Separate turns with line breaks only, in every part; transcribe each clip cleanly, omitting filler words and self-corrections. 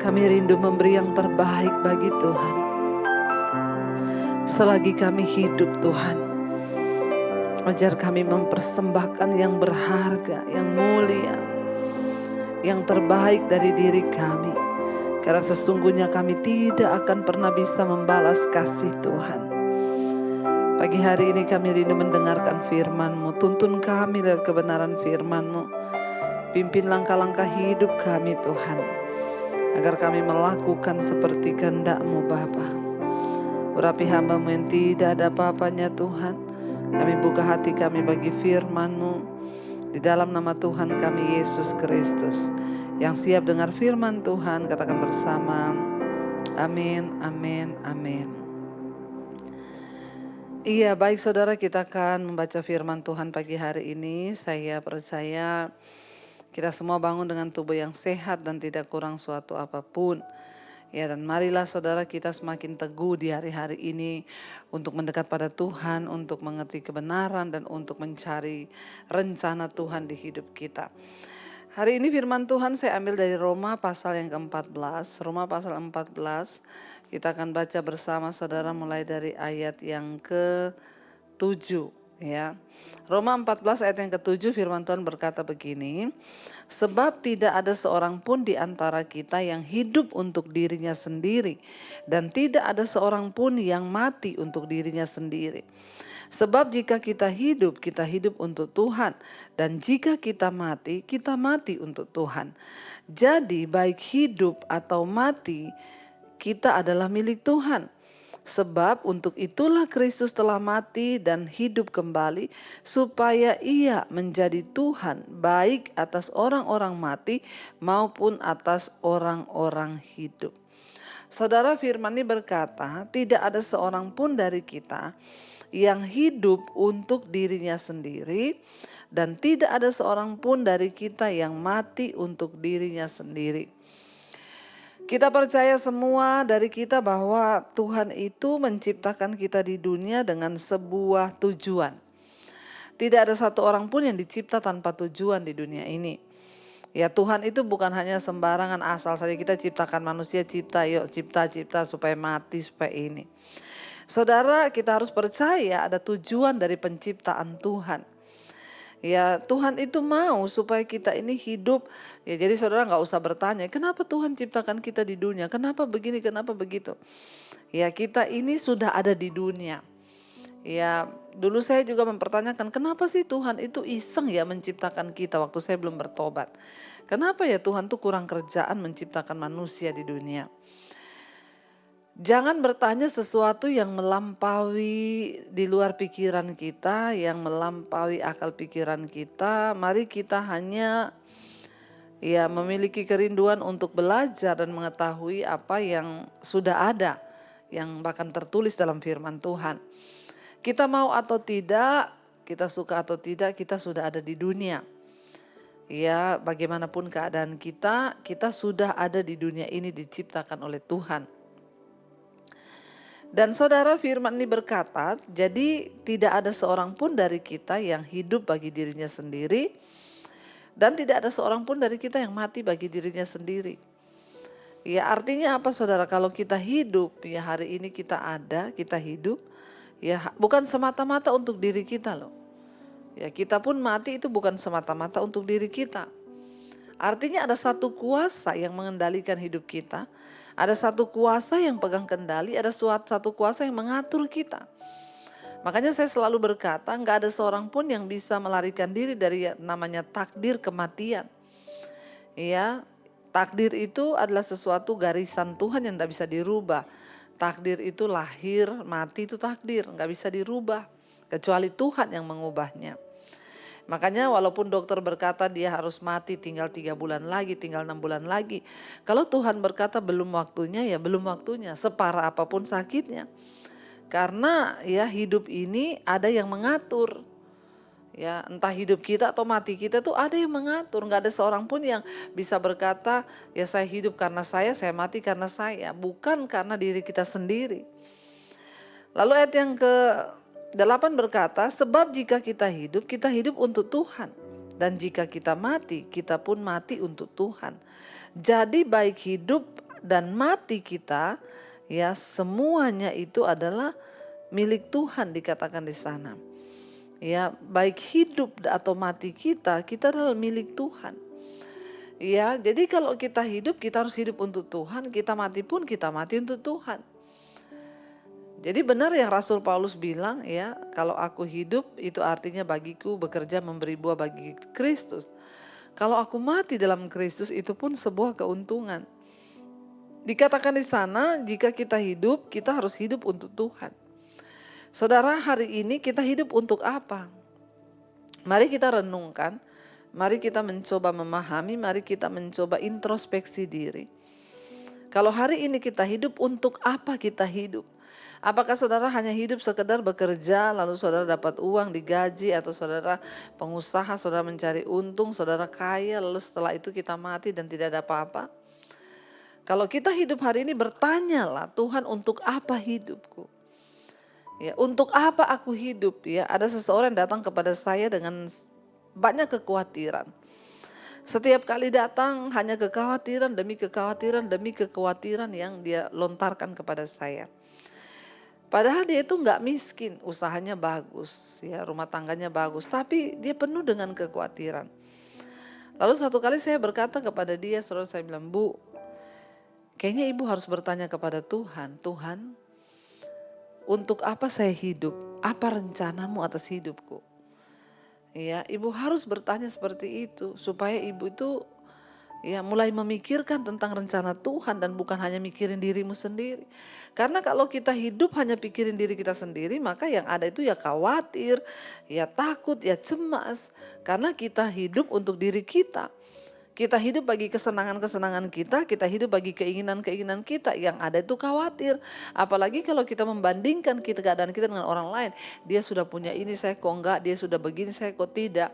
Kami rindu memberi yang terbaik bagi Tuhan. Selagi kami hidup Tuhan, ajar kami mempersembahkan yang berharga, yang mulia, yang terbaik dari diri kami. Karena sesungguhnya kami tidak akan pernah bisa membalas kasih Tuhan. Pagi hari ini kami rindu mendengarkan firman-Mu. Tuntun kami lewat kebenaran firman-Mu. Pimpin langkah-langkah hidup kami Tuhan, agar kami melakukan seperti kehendak-Mu Bapa. Urapi hamba-Mu yang tidak ada apa-apanya Tuhan. Kami buka hati kami bagi firman-Mu. Di dalam nama Tuhan kami Yesus Kristus. Yang siap dengar firman Tuhan, katakan bersama. Amin, amin, amin. Iya, baik saudara, kita akan membaca firman Tuhan pagi hari ini. Saya percaya kita semua bangun dengan tubuh yang sehat dan tidak kurang suatu apapun. Ya, dan marilah saudara kita semakin teguh di hari-hari ini untuk mendekat pada Tuhan, untuk mengerti kebenaran dan untuk mencari rencana Tuhan di hidup kita. Hari ini firman Tuhan saya ambil dari Roma pasal yang ke-14. Roma pasal 14. Kita akan baca bersama saudara mulai dari ayat yang ke-7 ya. Roma 14 ayat yang ke-7 firman Tuhan berkata begini. Sebab tidak ada seorang pun di antara kita yang hidup untuk dirinya sendiri, dan tidak ada seorang pun yang mati untuk dirinya sendiri. Sebab jika kita hidup untuk Tuhan, dan jika kita mati untuk Tuhan. Jadi baik hidup atau mati, kita adalah milik Tuhan. Sebab untuk itulah Kristus telah mati dan hidup kembali, supaya ia menjadi Tuhan baik atas orang-orang mati maupun atas orang-orang hidup. Saudara, firman ini berkata, tidak ada seorang pun dari kita yang hidup untuk dirinya sendiri, dan tidak ada seorang pun dari kita yang mati untuk dirinya sendiri. Kita percaya semua dari kita bahwa Tuhan itu menciptakan kita di dunia dengan sebuah tujuan. Tidak ada satu orang pun yang dicipta tanpa tujuan di dunia ini. Ya, Tuhan itu bukan hanya sembarangan asal saja kita ciptakan manusia, cipta supaya mati, supaya ini. Saudara, kita harus percaya ada tujuan dari penciptaan Tuhan. Ya, Tuhan itu mau supaya kita ini hidup. Ya, jadi saudara nggak usah bertanya, kenapa Tuhan ciptakan kita di dunia? Kenapa begini, kenapa begitu? Ya, kita ini sudah ada di dunia. Ya, dulu saya juga mempertanyakan, kenapa sih Tuhan itu iseng ya menciptakan kita waktu saya belum bertobat? Kenapa ya Tuhan tuh kurang kerjaan menciptakan manusia di dunia? Jangan bertanya sesuatu yang melampaui di luar pikiran kita, yang melampaui akal pikiran kita. Mari kita hanya ya memiliki kerinduan untuk belajar dan mengetahui apa yang sudah ada, yang bahkan tertulis dalam firman Tuhan. Kita mau atau tidak, kita suka atau tidak, kita sudah ada di dunia. Ya, bagaimanapun keadaan kita sudah ada di dunia ini diciptakan oleh Tuhan. Dan saudara, firman ini berkata, jadi tidak ada seorang pun dari kita yang hidup bagi dirinya sendiri, dan tidak ada seorang pun dari kita yang mati bagi dirinya sendiri. Ya, artinya apa saudara? Kalau kita hidup, ya hari ini kita ada, kita hidup, ya bukan semata-mata untuk diri kita loh. Ya, kita pun mati itu bukan semata-mata untuk diri kita. Artinya ada satu kuasa yang mengendalikan hidup kita. Ada satu kuasa yang pegang kendali, ada satu kuasa yang mengatur kita. Makanya saya selalu berkata, nggak ada seorang pun yang bisa melarikan diri dari namanya takdir kematian. Ya, takdir itu adalah sesuatu garisan Tuhan yang nggak bisa dirubah. Takdir itu lahir, mati itu takdir, nggak bisa dirubah. Kecuali Tuhan yang mengubahnya. Makanya walaupun dokter berkata dia harus mati tinggal 3 bulan lagi, tinggal 6 bulan lagi. Kalau Tuhan berkata belum waktunya, ya belum waktunya, separah apapun sakitnya. Karena ya hidup ini ada yang mengatur. Ya, entah hidup kita atau mati kita tuh ada yang mengatur. Gak ada seorang pun yang bisa berkata, ya saya hidup karena saya mati karena saya. Bukan karena diri kita sendiri. Lalu ayat yang ke-8 berkata, sebab jika kita hidup untuk Tuhan. Dan jika kita mati, kita pun mati untuk Tuhan. Jadi baik hidup dan mati kita, ya semuanya itu adalah milik Tuhan dikatakan di sana. Ya, baik hidup atau mati kita adalah milik Tuhan. Ya, jadi kalau kita hidup, kita harus hidup untuk Tuhan, kita mati pun kita mati untuk Tuhan. Jadi benar yang Rasul Paulus bilang, ya, kalau aku hidup itu artinya bagiku bekerja memberi buah bagi Kristus. Kalau aku mati dalam Kristus itu pun sebuah keuntungan. Dikatakan di sana, jika kita hidup, kita harus hidup untuk Tuhan. Saudara, hari ini kita hidup untuk apa? Mari kita renungkan, mari kita mencoba memahami, mari kita mencoba introspeksi diri. Kalau hari ini kita hidup, untuk apa kita hidup? Apakah saudara hanya hidup sekedar bekerja, lalu saudara dapat uang, digaji, atau saudara pengusaha, saudara mencari untung, saudara kaya, lalu setelah itu kita mati dan tidak ada apa-apa? Kalau kita hidup hari ini, bertanyalah, Tuhan, untuk apa hidupku? Ya, untuk apa aku hidup? Ya, ada seseorang datang kepada saya dengan banyak kekhawatiran. Setiap kali datang hanya kekhawatiran demi kekhawatiran demi kekhawatiran yang dia lontarkan kepada saya. Padahal dia itu nggak miskin, usahanya bagus, ya rumah tangganya bagus, tapi dia penuh dengan kekhawatiran. Lalu satu kali saya berkata kepada dia, saudara, saya bilang, Bu, kayaknya ibu harus bertanya kepada Tuhan, Tuhan, untuk apa saya hidup? Apa rencanamu atas hidupku? Ya, ibu harus bertanya seperti itu supaya ibu itu ya mulai memikirkan tentang rencana Tuhan dan bukan hanya mikirin dirimu sendiri. Karena kalau kita hidup hanya pikirin diri kita sendiri, maka yang ada itu ya khawatir, ya takut, ya cemas. Karena kita hidup untuk diri kita. Kita hidup bagi kesenangan-kesenangan kita hidup bagi keinginan-keinginan kita, yang ada itu khawatir. Apalagi kalau kita membandingkan keadaan kita dengan orang lain. Dia sudah punya ini, saya kok enggak, dia sudah begini, saya kok tidak.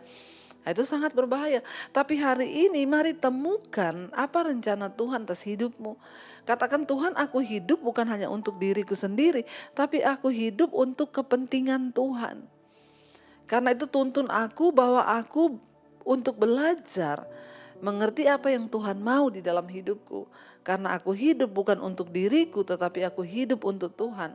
Nah, itu sangat berbahaya. Tapi hari ini mari temukan apa rencana Tuhan atas hidupmu. Katakan, Tuhan, aku hidup bukan hanya untuk diriku sendiri, tapi aku hidup untuk kepentingan Tuhan. Karena itu tuntun aku bahwa aku untuk belajar mengerti apa yang Tuhan mau di dalam hidupku. Karena aku hidup bukan untuk diriku, tetapi aku hidup untuk Tuhan.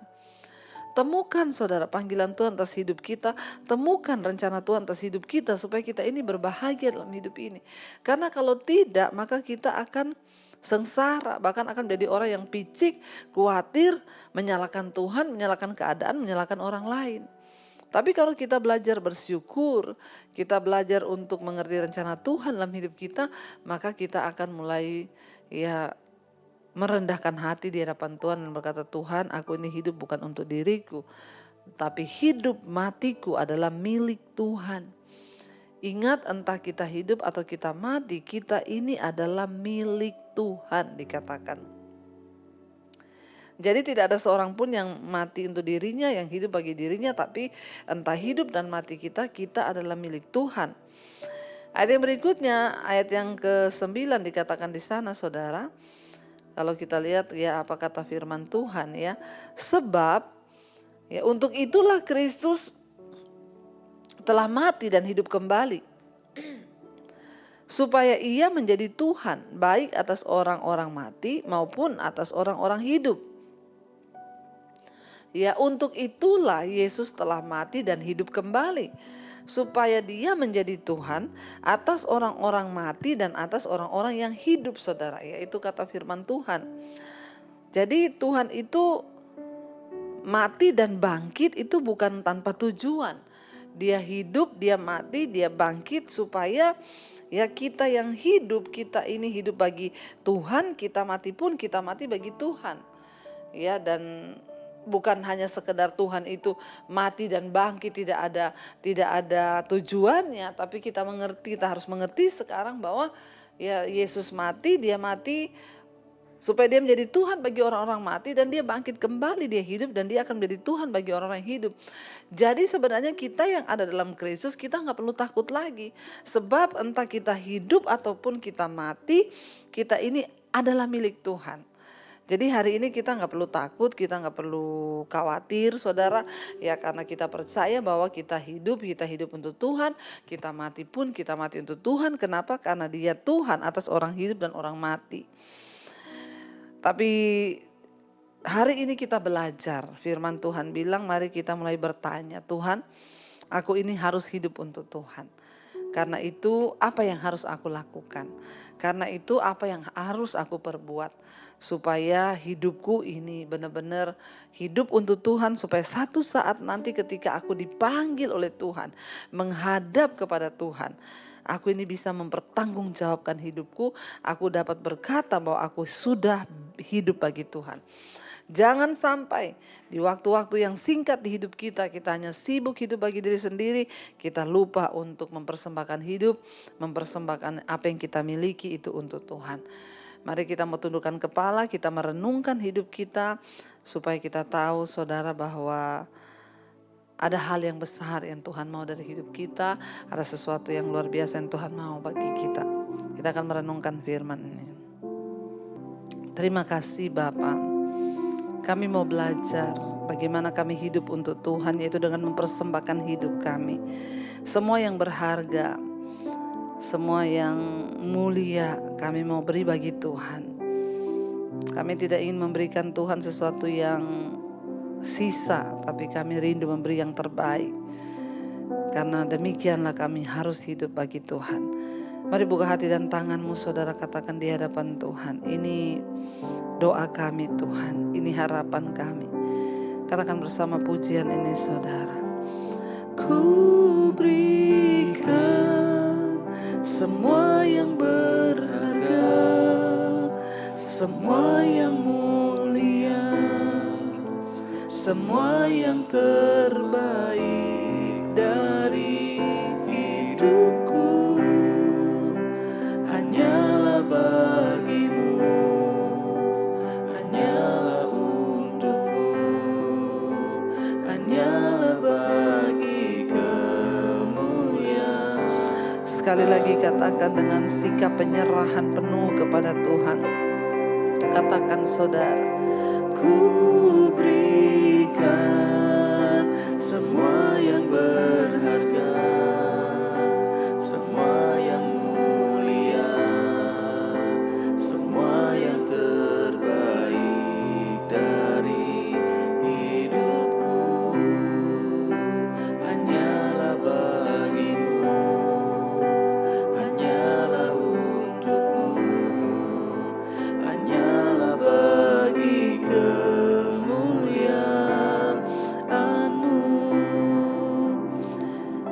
Temukan, saudara, panggilan Tuhan atas hidup kita. Temukan rencana Tuhan atas hidup kita supaya kita ini berbahagia dalam hidup ini. Karena kalau tidak, maka kita akan sengsara, bahkan akan menjadi orang yang picik, khawatir, menyalahkan Tuhan, menyalahkan keadaan, menyalahkan orang lain. Tapi kalau kita belajar bersyukur, kita belajar untuk mengerti rencana Tuhan dalam hidup kita, maka kita akan mulai ya merendahkan hati di hadapan Tuhan dan berkata, Tuhan, aku ini hidup bukan untuk diriku, tapi hidup matiku adalah milik Tuhan. Ingat, entah kita hidup atau kita mati, kita ini adalah milik Tuhan dikatakan. Jadi tidak ada seorang pun yang mati untuk dirinya, yang hidup bagi dirinya, tapi entah hidup dan mati kita adalah milik Tuhan. Ayat yang berikutnya, ayat yang ke-9 dikatakan di sana, saudara. Kalau kita lihat ya apa kata firman Tuhan ya. Sebab ya untuk itulah Kristus telah mati dan hidup kembali. Supaya ia menjadi Tuhan baik atas orang-orang mati maupun atas orang-orang hidup. Ya, untuk itulah Yesus telah mati dan hidup kembali, supaya dia menjadi Tuhan atas orang-orang mati dan atas orang-orang yang hidup, saudara. Ya, itu kata firman Tuhan. Jadi Tuhan itu mati dan bangkit itu bukan tanpa tujuan. Dia hidup, dia mati, dia bangkit supaya ya kita yang hidup, kita ini hidup bagi Tuhan, kita mati pun kita mati bagi Tuhan. Ya, dan bukan hanya sekedar Tuhan itu mati dan bangkit tidak ada tujuannya, tapi kita harus mengerti sekarang bahwa ya Yesus mati, dia mati supaya dia menjadi Tuhan bagi orang-orang mati, dan dia bangkit kembali, dia hidup dan dia akan menjadi Tuhan bagi orang-orang yang hidup. Jadi sebenarnya kita yang ada dalam Kristus, kita nggak perlu takut lagi, sebab entah kita hidup ataupun kita mati, kita ini adalah milik Tuhan. Jadi hari ini kita nggak perlu takut, kita nggak perlu khawatir saudara. Ya karena kita percaya bahwa kita hidup untuk Tuhan. Kita mati pun kita mati untuk Tuhan. Kenapa? Karena Dia Tuhan atas orang hidup dan orang mati. Tapi hari ini kita belajar, firman Tuhan bilang mari kita mulai bertanya, Tuhan aku ini harus hidup untuk Tuhan. Karena itu apa yang harus aku lakukan? Karena itu apa yang harus aku perbuat? Supaya hidupku ini benar-benar hidup untuk Tuhan. Supaya satu saat nanti ketika aku dipanggil oleh Tuhan, menghadap kepada Tuhan, aku ini bisa mempertanggungjawabkan hidupku. Aku dapat berkata bahwa aku sudah hidup bagi Tuhan. Jangan sampai di waktu-waktu yang singkat di hidup kita, kita hanya sibuk hidup bagi diri sendiri, kita lupa untuk mempersembahkan hidup, mempersembahkan apa yang kita miliki itu untuk Tuhan. Mari kita mau tundukkan kepala, kita merenungkan hidup kita, supaya kita tahu saudara bahwa ada hal yang besar yang Tuhan mau dari hidup kita, ada sesuatu yang luar biasa yang Tuhan mau bagi kita. Kita akan merenungkan firman ini. Terima kasih Bapa. Kami mau belajar bagaimana kami hidup untuk Tuhan, yaitu dengan mempersembahkan hidup kami. Semua yang berharga, semua yang mulia kami mau beri bagi Tuhan. Kami tidak ingin memberikan Tuhan sesuatu yang sisa, tapi kami rindu memberi yang terbaik. Karena demikianlah kami harus hidup bagi Tuhan. Mari buka hati dan tanganmu saudara, katakan di hadapan Tuhan, ini doa kami Tuhan, ini harapan kami. Katakan bersama pujian ini saudara. Ku berikan semua yang berharga, semua yang mulia, semua yang terbaik dari hidupku, hanyalah bagimu. Sekali lagi katakan dengan sikap penyerahan penuh kepada Tuhan. Katakan saudara, ku berikan semua yang berharga, semua yang mulia, semua yang terbaik dari hidupku, hanyalah bagimu.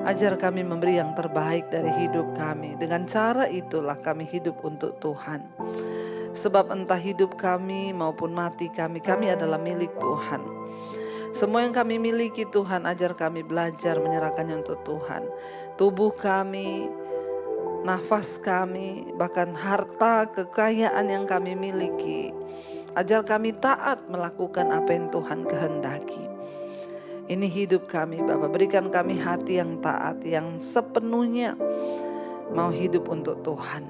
Ajar kami memberi yang terbaik dari hidup kami. Dengan cara itulah kami hidup untuk Tuhan. Sebab entah hidup kami maupun mati kami adalah milik Tuhan. Semua yang kami miliki Tuhan, ajar kami belajar menyerahkannya untuk Tuhan. Tubuh kami, nafas kami, bahkan harta, kekayaan yang kami miliki. Ajar kami taat melakukan apa yang Tuhan kehendaki. Ini hidup kami Bapa, berikan kami hati yang taat, yang sepenuhnya mau hidup untuk Tuhan.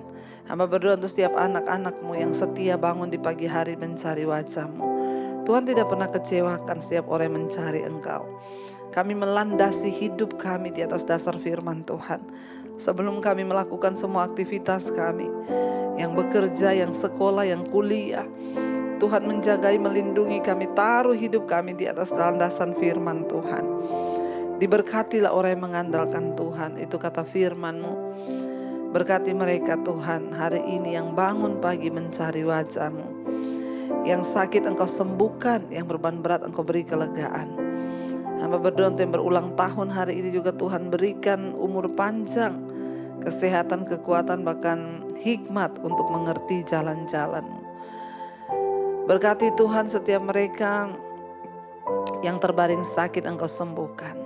Hamba berdoa untuk setiap anak-anak-Mu yang setia bangun di pagi hari mencari wajah-Mu. Tuhan tidak pernah kecewakan setiap orang yang mencari Engkau. Kami melandasi hidup kami di atas dasar firman Tuhan. Sebelum kami melakukan semua aktivitas kami, yang bekerja, yang sekolah, yang kuliah, Tuhan menjagai, melindungi kami, taruh hidup kami di atas landasan firman Tuhan. Diberkatilah orang yang mengandalkan Tuhan, itu kata firman-Mu. Berkati mereka Tuhan hari ini yang bangun pagi mencari wajah-Mu. Yang sakit Engkau sembuhkan, yang beban berat Engkau beri kelegaan. Hamba berdoa untuk yang berulang tahun hari ini juga Tuhan berikan umur panjang, kesehatan, kekuatan, bahkan hikmat untuk mengerti jalan-jalan-Mu. Berkati Tuhan setiap mereka yang terbaring sakit Engkau sembuhkan.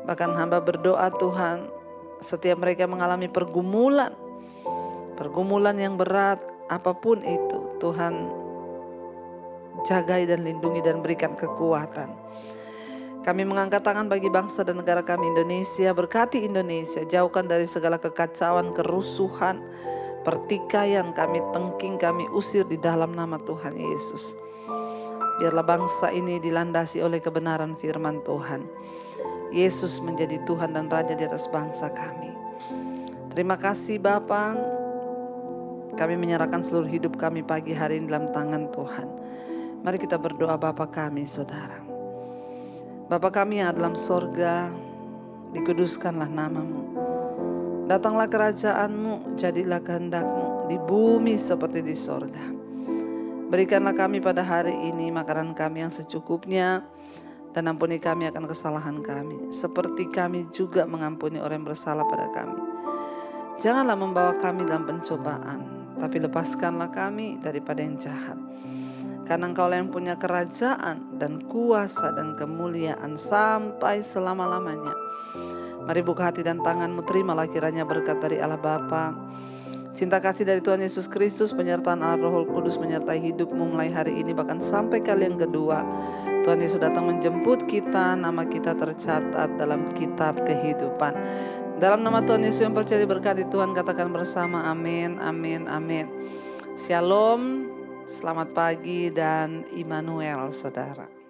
Bahkan hamba berdoa Tuhan, setiap mereka mengalami pergumulan yang berat, apapun itu, Tuhan jagai dan lindungi dan berikan kekuatan. Kami mengangkat tangan bagi bangsa dan negara kami Indonesia. Berkati Indonesia, jauhkan dari segala kekacauan, kerusuhan, pertikaian kami tengking kami usir di dalam nama Tuhan Yesus. Biarlah bangsa ini dilandasi oleh kebenaran firman Tuhan. Yesus menjadi Tuhan dan Raja di atas bangsa kami. Terima kasih Bapa. Kami menyerahkan seluruh hidup kami pagi hari ini dalam tangan Tuhan. Mari kita berdoa Bapa kami saudara. Bapa kami yang ada dalam sorga, dikuduskanlah namamu. Datanglah kerajaanmu, jadilah kehendakmu di bumi seperti di sorga. Berikanlah kami pada hari ini makanan kami yang secukupnya, dan ampuni kami akan kesalahan kami, seperti kami juga mengampuni orang yang bersalah pada kami. Janganlah membawa kami dalam pencobaan, tapi lepaskanlah kami daripada yang jahat. Karena Engkaulah yang punya kerajaan dan kuasa dan kemuliaan sampai selama-lamanya. Mari buka hati dan tanganmu, terimalah kiranya berkat dari Allah Bapa, cinta kasih dari Tuhan Yesus Kristus, penyertaan Allah Roh Kudus menyertai hidupmu mulai hari ini bahkan sampai kali yang kedua. Tuhan Yesus datang menjemput kita, nama kita tercatat dalam kitab kehidupan. Dalam nama Tuhan Yesus yang percaya diberkati Tuhan, katakan bersama amin, amin, amin. Shalom, selamat pagi dan Immanuel saudara.